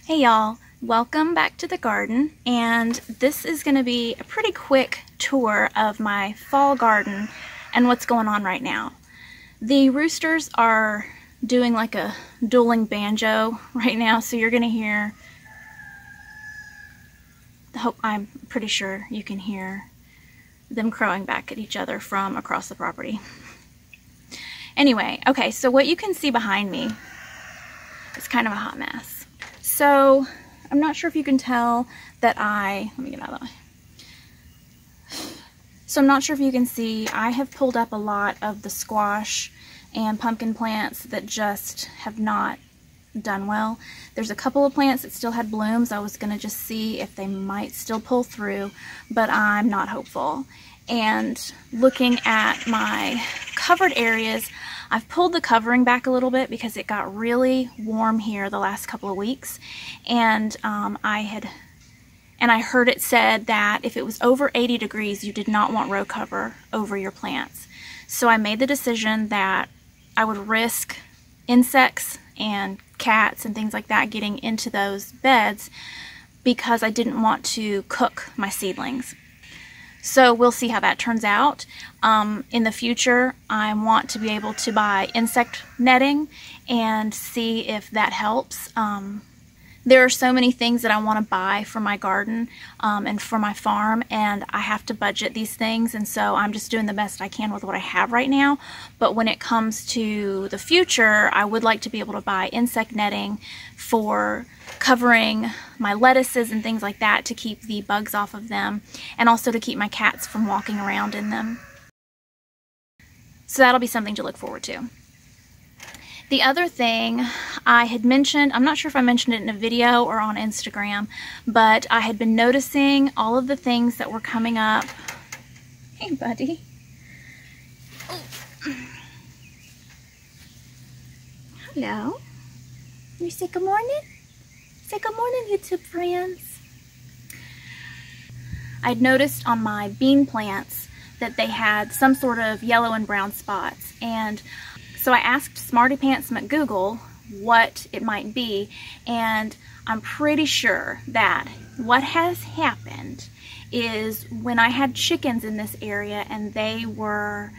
Hey y'all, welcome back to the garden, and this is going to be a pretty quick tour of my fall garden and what's going on right now. The roosters are doing like a dueling banjo right now, so you're going to hear, I'm pretty sure you can hear them crowing back at each other from across the property. Anyway, okay, so what you can see behind me is kind of a hot mess. So, I'm not sure if you can tell that let me get out of the way. So I'm not sure if you can see, I have pulled up a lot of the squash and pumpkin plants that just have not done well. There's a couple of plants that still had blooms. I was going to just see if they might still pull through, but I'm not hopeful. And looking at my covered areas, I've pulled the covering back a little bit because it got really warm here the last couple of weeks, and I heard it said that if it was over 80 degrees, you did not want row cover over your plants. So I made the decision that I would risk insects and cats and things like that getting into those beds because I didn't want to cook my seedlings. So we'll see how that turns out. In the future, I want to be able to buy insect netting and see if that helps. There are so many things that I want to buy for my garden and for my farm, and I have to budget these things, and so I'm just doing the best I can with what I have right now. But when it comes to the future, I would like to be able to buy insect netting for covering my lettuces and things like that to keep the bugs off of them, and also to keep my cats from walking around in them. So that'll be something to look forward to. The other thing I had mentioned, I'm not sure if I mentioned it in a video or on Instagram, but I had been noticing all of the things that were coming up. Hey, buddy. Oh. Hello. You say good morning? Say good morning, YouTube friends. I'd noticed on my bean plants that they had some sort of yellow and brown spots, and so I asked Smarty Pants McGoogle what it might be, and I'm pretty sure that what has happened is when I had chickens in this area and they were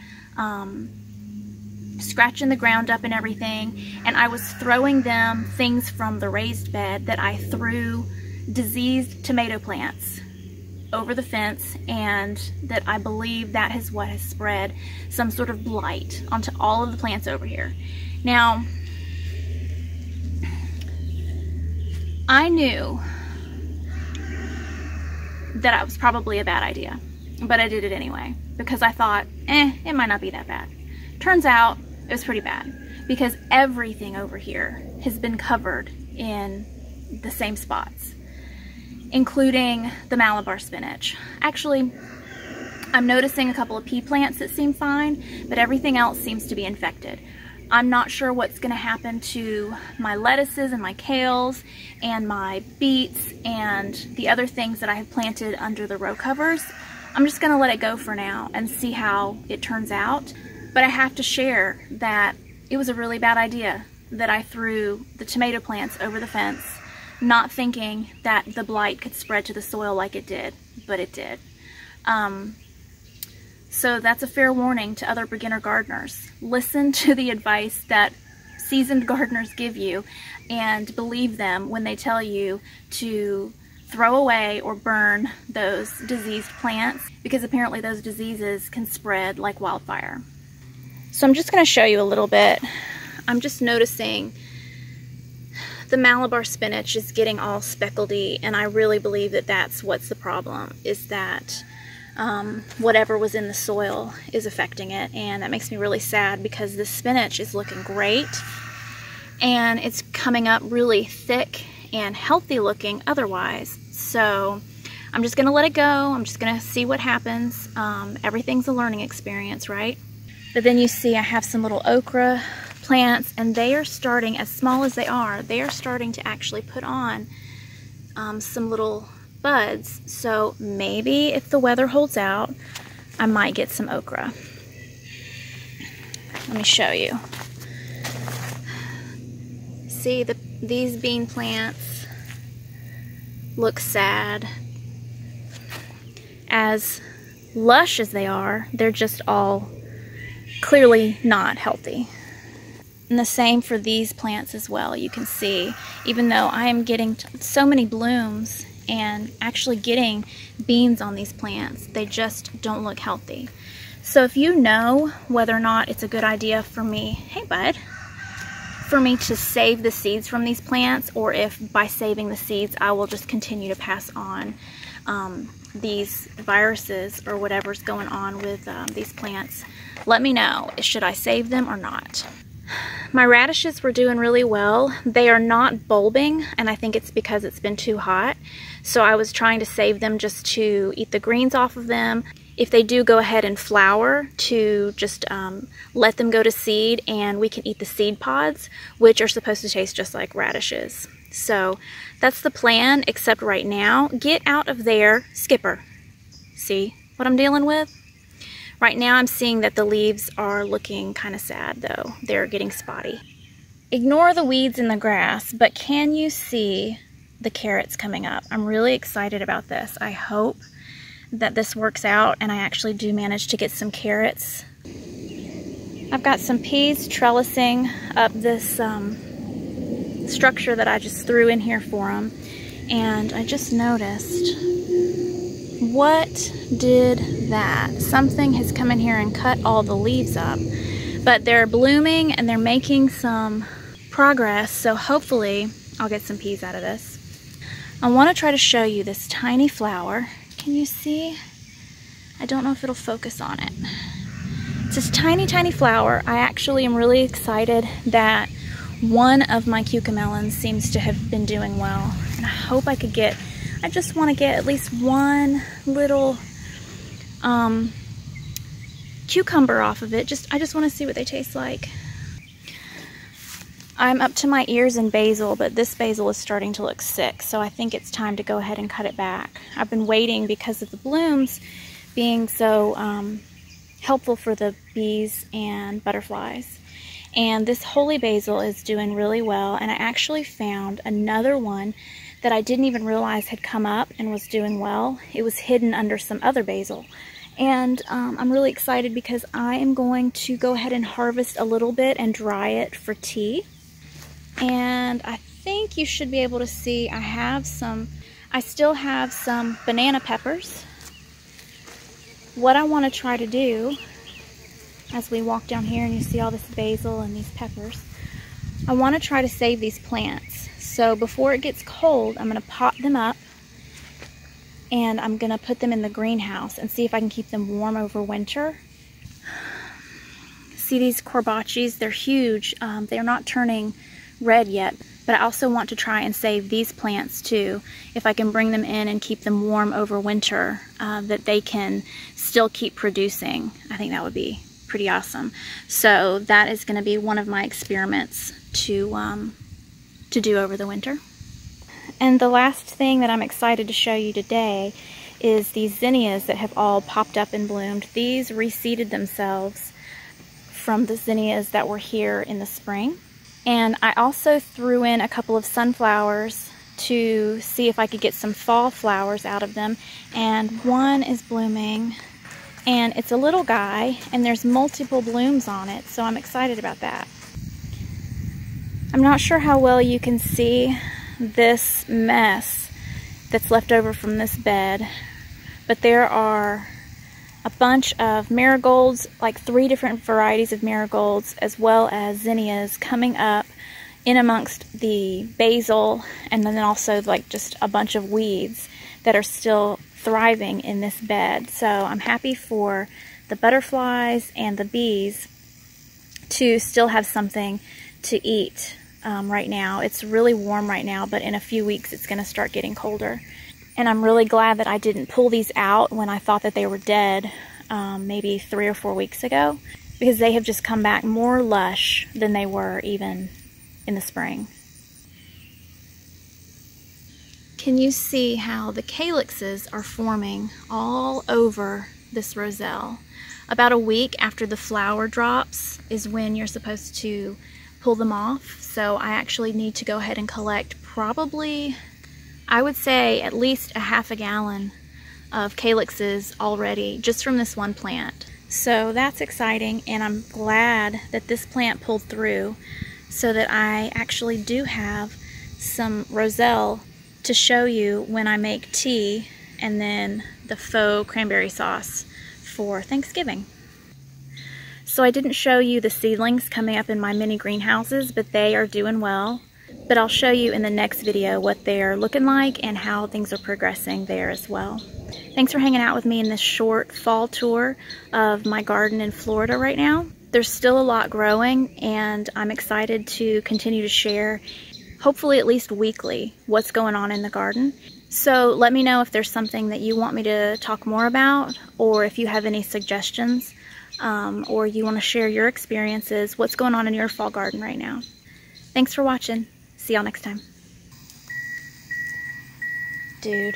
scratching the ground up and everything, and I was throwing them things from the raised bed, that I threw diseased tomato plants over the fence, and that I believe that is what has spread some sort of blight onto all of the plants over here. Now, I knew that it was probably a bad idea, but I did it anyway because I thought, it might not be that bad. Turns out it was pretty bad because everything over here has been covered in the same spots, including the Malabar spinach. Actually, I'm noticing a couple of pea plants that seem fine, but everything else seems to be infected. I'm not sure what's going to happen to my lettuces and my kales and my beets and the other things that I have planted under the row covers. I'm just going to let it go for now and see how it turns out. But I have to share that it was a really bad idea that I threw the tomato plants over the fence, not thinking that the blight could spread to the soil like it did, but it did. So that's a fair warning to other beginner gardeners. Listen to the advice that seasoned gardeners give you and believe them when they tell you to throw away or burn those diseased plants, because apparently those diseases can spread like wildfire. So I'm just going to show you a little bit. I'm just noticing the Malabar spinach is getting all speckledy, and I really believe that that's what's the problem, is that whatever was in the soil is affecting it, and that makes me really sad because the spinach is looking great and it's coming up really thick and healthy looking otherwise. So I'm just going to let it go. I'm just going to see what happens. Everything's a learning experience, right? But then you see I have some little okra plants, and they are starting, as small as they are starting to actually put on some little buds. So maybe if the weather holds out, I might get some okra. Let me show you. See these bean plants look sad. As lush as they are, they're just all clearly not healthy. And the same for these plants as well. You can see, even though I am getting so many blooms and actually getting beans on these plants, they just don't look healthy. So if you know whether or not it's a good idea for me, hey bud, for me to save the seeds from these plants, or if by saving the seeds I will just continue to pass on these viruses or whatever's going on with these plants, let me know. Should I save them or not? My radishes were doing really well. They are not bulbing, and I think it's because it's been too hot. So I was trying to save them just to eat the greens off of them. If they do go ahead and flower, to just let them go to seed, and we can eat the seed pods, which are supposed to taste just like radishes. So that's the plan, except right now, get out of there, Skipper. See what I'm dealing with? Right now I'm seeing that the leaves are looking kind of sad though. They're getting spotty. Ignore the weeds in the grass, but can you see the carrots coming up? I'm really excited about this. I hope that this works out and I actually do manage to get some carrots. I've got some peas trellising up this structure that I just threw in here for them, and I just noticed, what did that? Something has come in here and cut all the leaves up, but they're blooming and they're making some progress, so hopefully I'll get some peas out of this. I want to try to show you this tiny flower. Can you see? I don't know if it'll focus on it. It's this tiny, tiny flower. I actually am really excited that one of my cucamelons seems to have been doing well, and I hope I could get, I just want to get at least one little cucumber off of it. I just want to see what they taste like. I'm up to my ears in basil, but this basil is starting to look sick, so I think it's time to go ahead and cut it back. I've been waiting because of the blooms being so helpful for the bees and butterflies. And this holy basil is doing really well, and I actually found another one that I didn't even realize had come up and was doing well. It was hidden under some other basil. And I'm really excited because I am going to go ahead and harvest a little bit and dry it for tea. And I think you should be able to see I still have some banana peppers. What I want to try to do, as we walk down here and you see all this basil and these peppers, I want to try to save these plants. So before it gets cold, I'm going to pot them up and I'm going to put them in the greenhouse and see if I can keep them warm over winter. See these corbachis? They're huge. They're not turning red yet, but I also want to try and save these plants too. If I can bring them in and keep them warm over winter, that they can still keep producing. I think that would be pretty awesome. So that is going to be one of my experiments to do over the winter. And the last thing that I'm excited to show you today is these zinnias that have all popped up and bloomed. These reseeded themselves from the zinnias that were here in the spring. And I also threw in a couple of sunflowers to see if I could get some fall flowers out of them. And one is blooming, and it's a little guy, and there's multiple blooms on it, so I'm excited about that. I'm not sure how well you can see this mess that's left over from this bed, but there are a bunch of marigolds, like 3 different varieties of marigolds, as well as zinnias coming up in amongst the basil, and then also like just a bunch of weeds that are still thriving in this bed. So I'm happy for the butterflies and the bees to still have something to eat right now. It's really warm right now, but in a few weeks it's going to start getting colder. And I'm really glad that I didn't pull these out when I thought that they were dead maybe 3 or 4 weeks ago, because they have just come back more lush than they were even in the spring. Can you see how the calyxes are forming all over this roselle? About a week after the flower drops is when you're supposed to pull them off. So I actually need to go ahead and collect probably, I would say at least a half a gallon of calyxes already just from this one plant. So that's exciting, and I'm glad that this plant pulled through so that I actually do have some roselle to show you when I make tea and then the faux cranberry sauce for Thanksgiving. So I didn't show you the seedlings coming up in my mini greenhouses, but they are doing well. But I'll show you in the next video what they're looking like and how things are progressing there as well. Thanks for hanging out with me in this short fall tour of my garden in Florida right now. There's still a lot growing, and I'm excited to continue to share, hopefully at least weekly, what's going on in the garden. So let me know if there's something that you want me to talk more about, or if you have any suggestions, or you want to share your experiences, what's going on in your fall garden right now. Thanks for watching. See y'all next time. Dude.